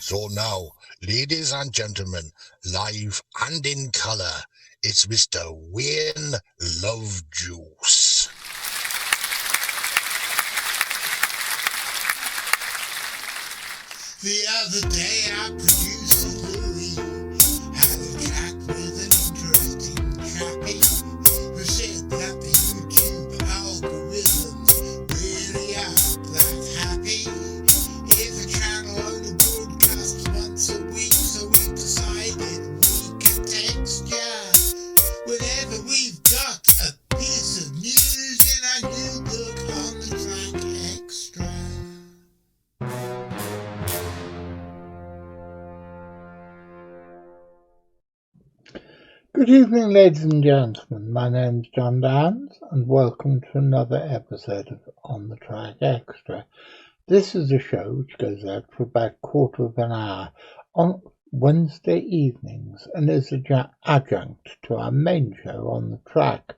So now, ladies and gentlemen, live and in colour, it's Mr. Wayne Love Juice. The other day our producer Louis had a chat with an interesting chappie who said that the YouTube algorithms really aren't that happy. If a channel only broadcasts once a week, so we decided we could text ya whenever we've got a piece of news in our new book on the track Xtra. Good evening, ladies and gentlemen. My name's John Downs, and welcome to another episode of On the Track Extra. This is a show which goes out for about a quarter of an hour on Wednesday evenings and is an adjunct to our main show On the Track,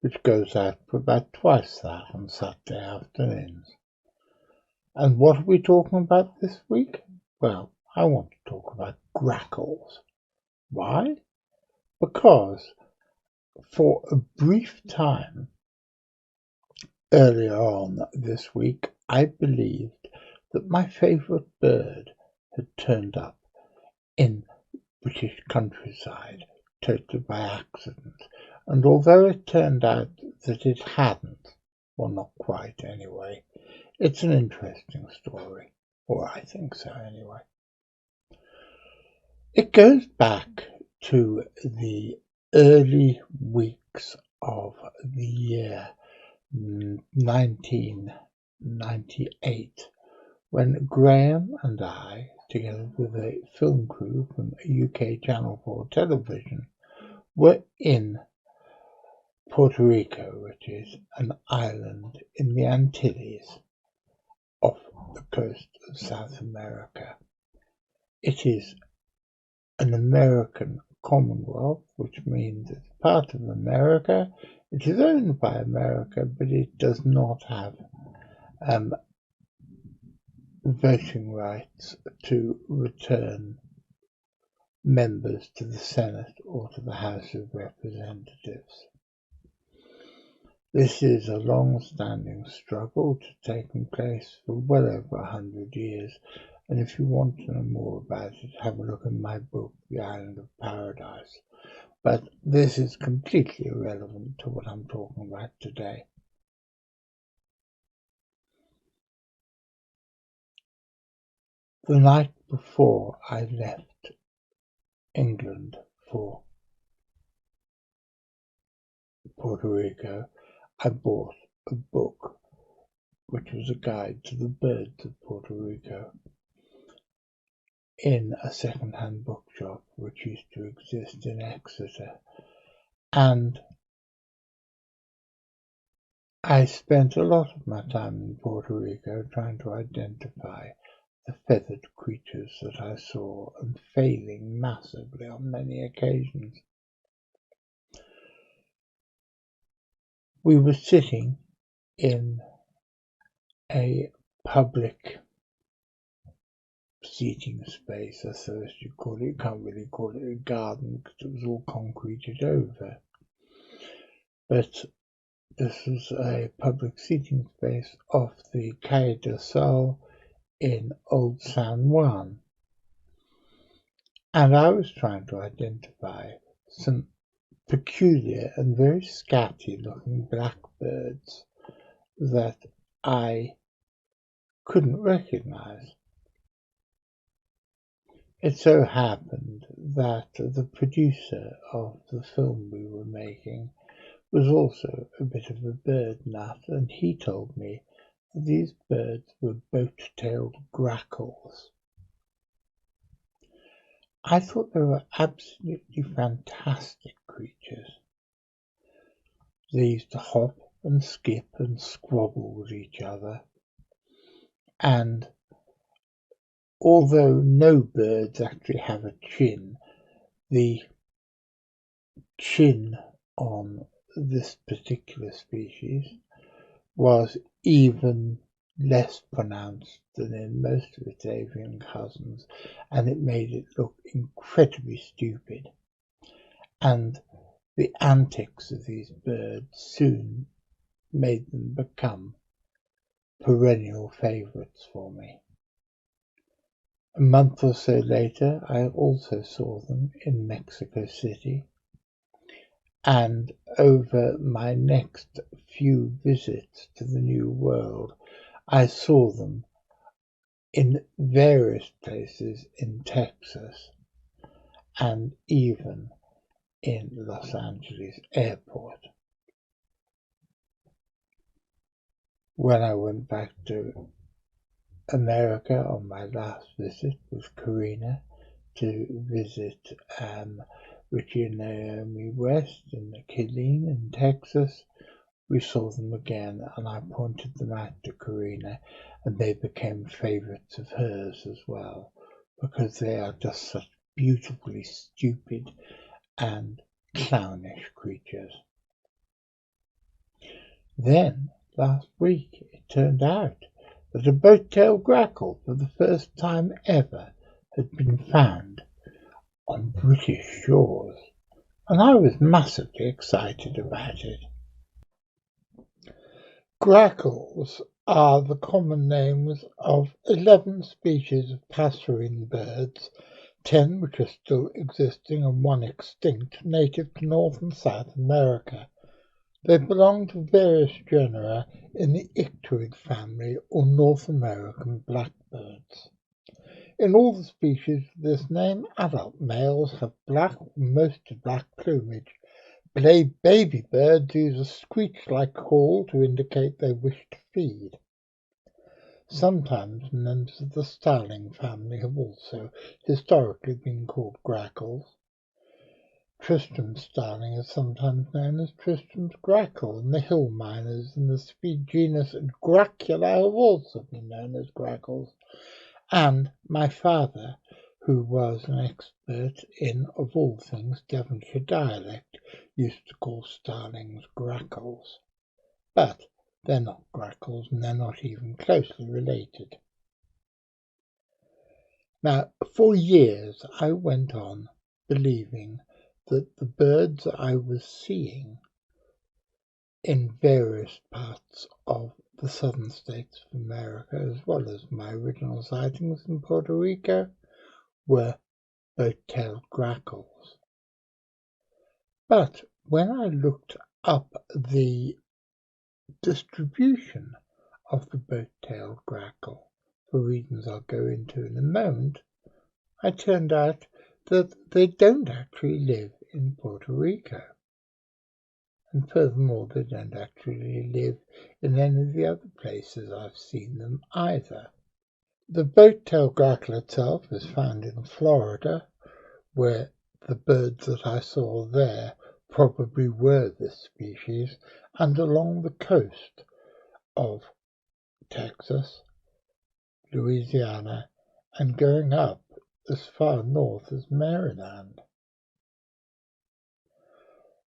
which goes out for about twice that on Saturday afternoons. And what are we talking about this week? Well, I want to talk about GRACKLES. Why? Because for a brief time earlier on this week, I believed that my favourite bird had turned up in British countryside, totally by accident. And although it turned out that it hadn't, well, not quite anyway, it's an interesting story, or I think so anyway. It goes back to the early weeks of the year 1998, when Graham and I, together with a film crew from UK Channel 4 television, were in Puerto Rico, which is an island in the Antilles off the coast of South America. It is an American Commonwealth, which means it's part of America. It is owned by America, but it does not have voting rights to return members to the Senate or to the House of Representatives. This is a long-standing struggle to taking place for well over 100 years. And if you want to know more about it, have a look in my book, The Island of Paradise. But this is completely irrelevant to what I'm talking about today. The night before I left England for Puerto Rico, I bought a book which was a guide to the birds of Puerto Rico in a second-hand bookshop which used to exist in Exeter, and I spent a lot of my time in Puerto Rico trying to identify the feathered creatures that I saw, and failing massively on many occasions. We were sitting in a public seating space, I suppose you call it. You can't really call it a garden because it was all concreted over. But this was a public seating space off the Calle del Sol in Old San Juan. And I was trying to identify some peculiar and very scatty looking blackbirds that I couldn't recognize. It so happened that the producer of the film we were making was also a bit of a bird nut, and he told me that these birds were boat-tailed grackles. I thought they were absolutely fantastic creatures. They used to hop and skip and squabble with each other, and although no birds actually have a chin, the chin on this particular species was even less pronounced than in most of its avian cousins, and it made it look incredibly stupid. And the antics of these birds soon made them become perennial favourites for me. A month or so later, I also saw them in Mexico City, and over my next few visits to the New World, I saw them in various places in Texas and even in Los Angeles Airport. When I went back to America on my last visit with Karina to visit Richie and Naomi West in Killeen in Texas, we saw them again, and I pointed them out to Karina, and they became favourites of hers as well, because they are just such beautifully stupid and clownish creatures. Then, last week, it turned out that a boat-tailed grackle, for the first time ever, had been found on British shores, and I was massively excited about it. Grackles are the common names of 11 species of passerine birds, 10 which are still existing and 1 extinct, native to North and South America. They belong to various genera in the Xtra family or North American blackbirds. In all the species of this name, adult males have black or mostly black plumage. Baby birds use a screech-like call to indicate they wish to feed. Sometimes members of the starling family have also historically been called grackles. Tristram's starling is sometimes known as Tristram's grackle, and the hill miners in the genus Grockles have also been known as grackles. And my father, who was an expert in, of all things, Devonshire dialect, used to call starlings grackles. But they're not grackles, and they're not even closely related. Now, for years I went on believing that the birds I was seeing in various parts of the southern states of America, as well as my original sightings in Puerto Rico, were boat-tailed grackles. But when I looked up the distribution of the boat-tailed grackle, for reasons I'll go into in a moment, it turned out that they don't actually live in Puerto Rico. And furthermore, they don't actually live in any of the other places I've seen them either. The boat-tailed grackle itself is found in Florida, where the birds that I saw there probably were this species, and along the coast of Texas, Louisiana, and going up as far north as Maryland.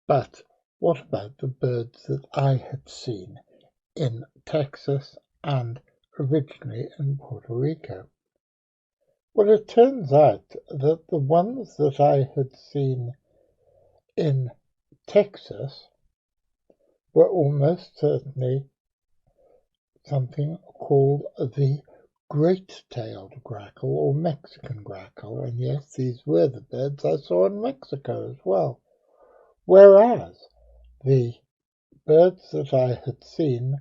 But what about the birds that I had seen in Texas and originally in Puerto Rico? Well, it turns out that the ones that I had seen in Texas were almost certainly something called the great-tailed grackle or Mexican grackle, and yes, these were the birds I saw in Mexico as well. Whereas the birds that I had seen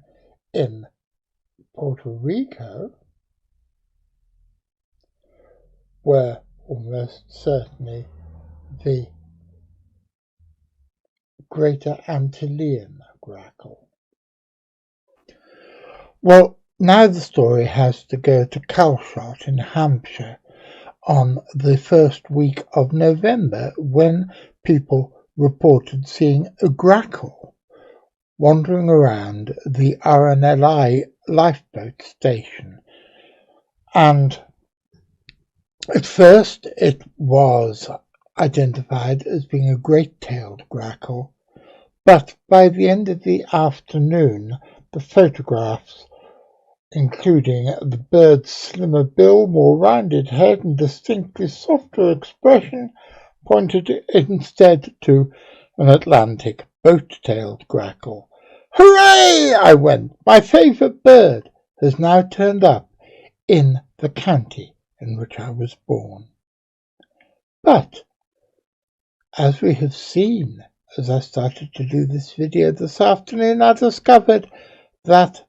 in Puerto Rico were almost certainly the Greater Antillean grackle. Well, now the story has to go to Calshot in Hampshire on the first week of November, when people reported seeing a grackle wandering around the RNLI lifeboat station. And at first it was identified as being a great-tailed grackle, but by the end of the afternoon the photographs including the bird's slimmer bill, more rounded head, and distinctly softer expression, pointed instead to an Atlantic boat-tailed grackle. "Hooray!" I went. "My favourite bird has now turned up in the county in which I was born." But, as we have seen, as I started to do this video this afternoon, I discovered that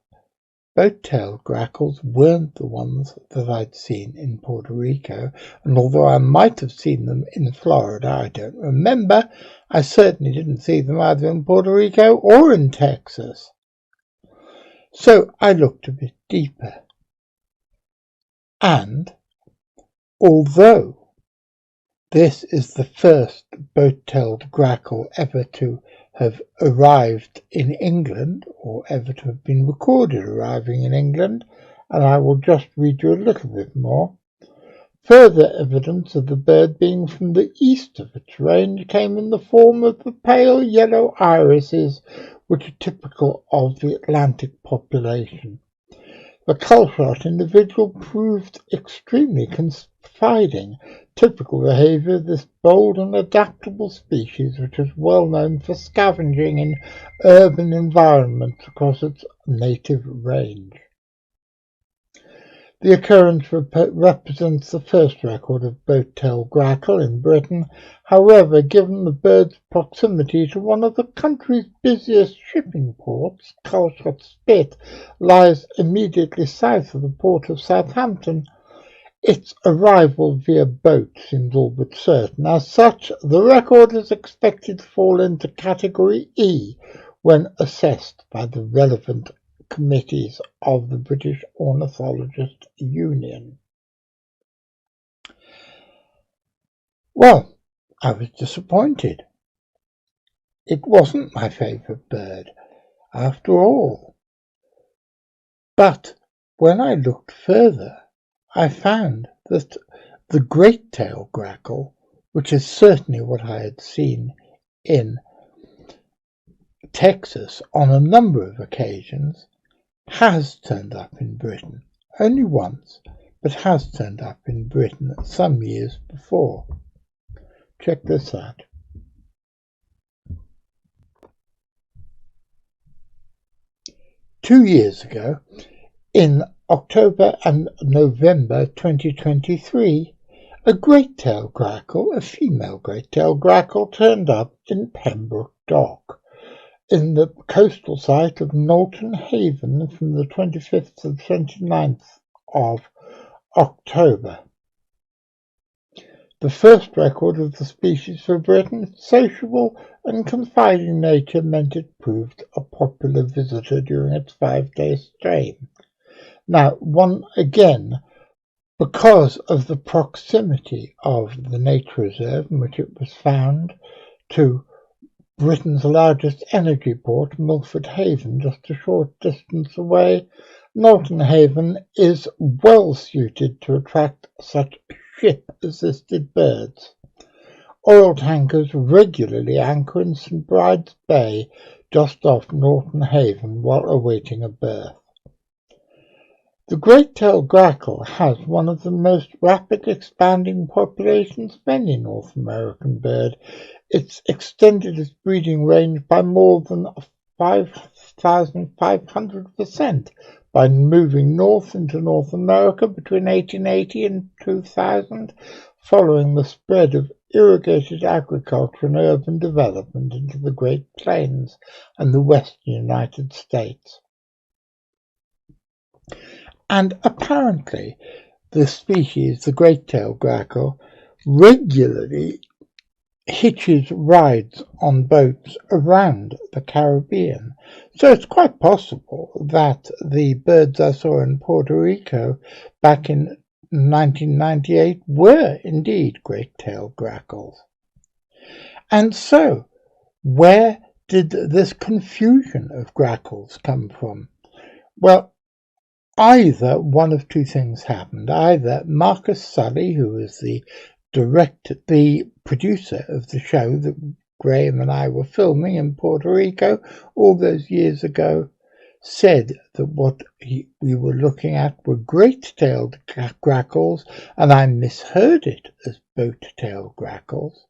boat-tailed grackles weren't the ones that I'd seen in Puerto Rico, and although I might have seen them in Florida, I don't remember, I certainly didn't see them either in Puerto Rico or in Texas. So I looked a bit deeper. And although this is the first boat-tailed grackle ever to have arrived in England, or ever to have been recorded arriving in England, and I will just read you a little bit more. Further evidence of the bird being from the east of its range came in the form of the pale yellow irises which are typical of the Atlantic population. The cull-shot individual proved extremely confiding, typical behaviour of this bold and adaptable species, which is well known for scavenging in urban environments across its native range. The occurrence represents the first record of boat-tailed grackle in Britain. However, given the bird's proximity to one of the country's busiest shipping ports, Cullshot Spit lies immediately south of the port of Southampton, its arrival via boat seems all but certain. As such, the record is expected to fall into Category E when assessed by the relevant committees of the British Ornithologist Union. Well, I was disappointed. It wasn't my favourite bird, after all. But when I looked further, I found that the great-tailed grackle, which is certainly what I had seen in Texas on a number of occasions, has turned up in Britain. Only once, but has turned up in Britain some years before. Check this out. Two years ago, in October and November 2023, a great-tailed grackle, a female great-tailed grackle, turned up in Pembroke Dock, in the coastal site of Knowlton Haven from the 25th to the 29th of October. The first record of the species for Britain, its sociable and confiding nature meant it proved a popular visitor during its 5-day stay. Now, because of the proximity of the nature reserve in which it was found to Britain's largest energy port, Milford Haven, just a short distance away, Knowlton Haven is well suited to attract such ship-assisted birds. Oil tankers regularly anchor in St Bride's Bay, just off Knowlton Haven, while awaiting a berth. The great-tailed grackle has one of the most rapid expanding populations of any North American bird. It's extended its breeding range by more than 5,500% by moving north into North America between 1880 and 2000, following the spread of irrigated agriculture and urban development into the Great Plains and the western United States. And apparently, the species, the great-tailed grackle, regularly hitches rides on boats around the Caribbean. So it's quite possible that the birds I saw in Puerto Rico back in 1998 were indeed great-tailed grackles. And so, where did this confusion of grackles come from? Well, either one of two things happened. Either Marcus Sully, who is the producer of the show that Graham and I were filming in Puerto Rico all those years ago, said that what we were looking at were great-tailed grackles, and I misheard it as boat-tailed grackles,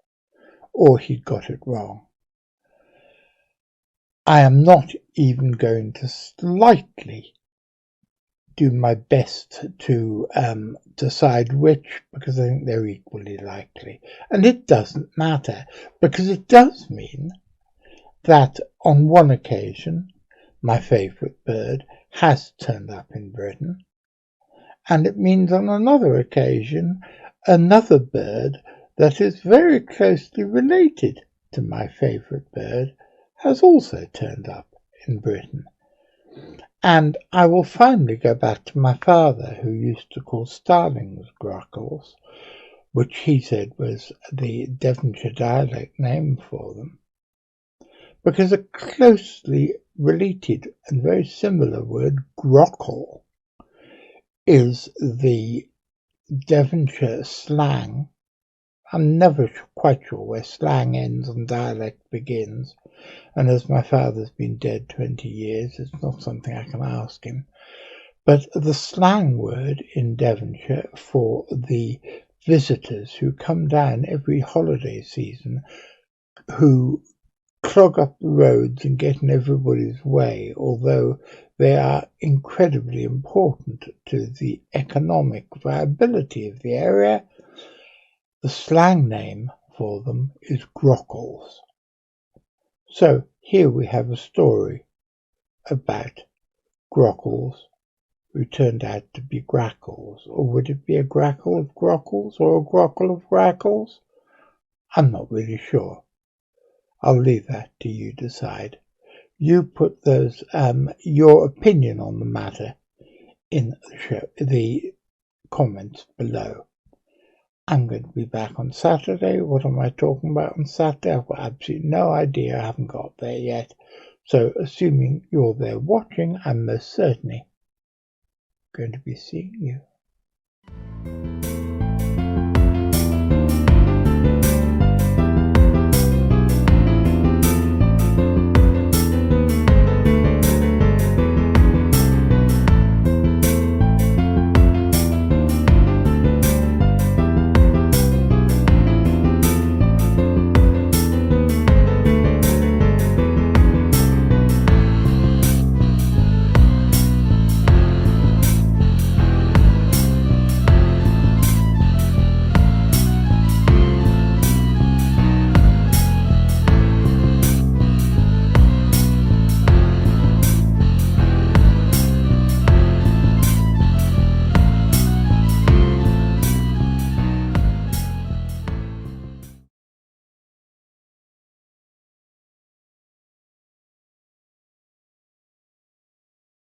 or he'd got it wrong. I am not even going to slightly do my best to decide which, because I think they're equally likely. And it doesn't matter, because it does mean that on one occasion my favourite bird has turned up in Britain, and it means on another occasion another bird that is very closely related to my favourite bird has also turned up in Britain. And I will finally go back to my father, who used to call starlings GROCKLES, which he said was the Devonshire dialect name for them, because a closely related and very similar word, grockle, is the Devonshire slang. I'm never quite sure where slang ends and dialect begins, and as my father's been dead 20 years, it's not something I can ask him. But the slang word in Devonshire for the visitors who come down every holiday season, who clog up the roads and get in everybody's way, although they are incredibly important to the economic viability of the area, the slang name for them is GROCKLES. So here we have a story about GROCKLES who turned out to be GRACKLES. Or would it be a grackle of GROCKLES or a grockle of GRACKLES? I'm not really sure. I'll leave that to you decide. You put those your opinion on the matter in the comments below. I'm going to be back on Saturday. What am I talking about on Saturday? I've got absolutely no idea. I haven't got there yet. So assuming you're there watching, I'm most certainly going to be seeing you.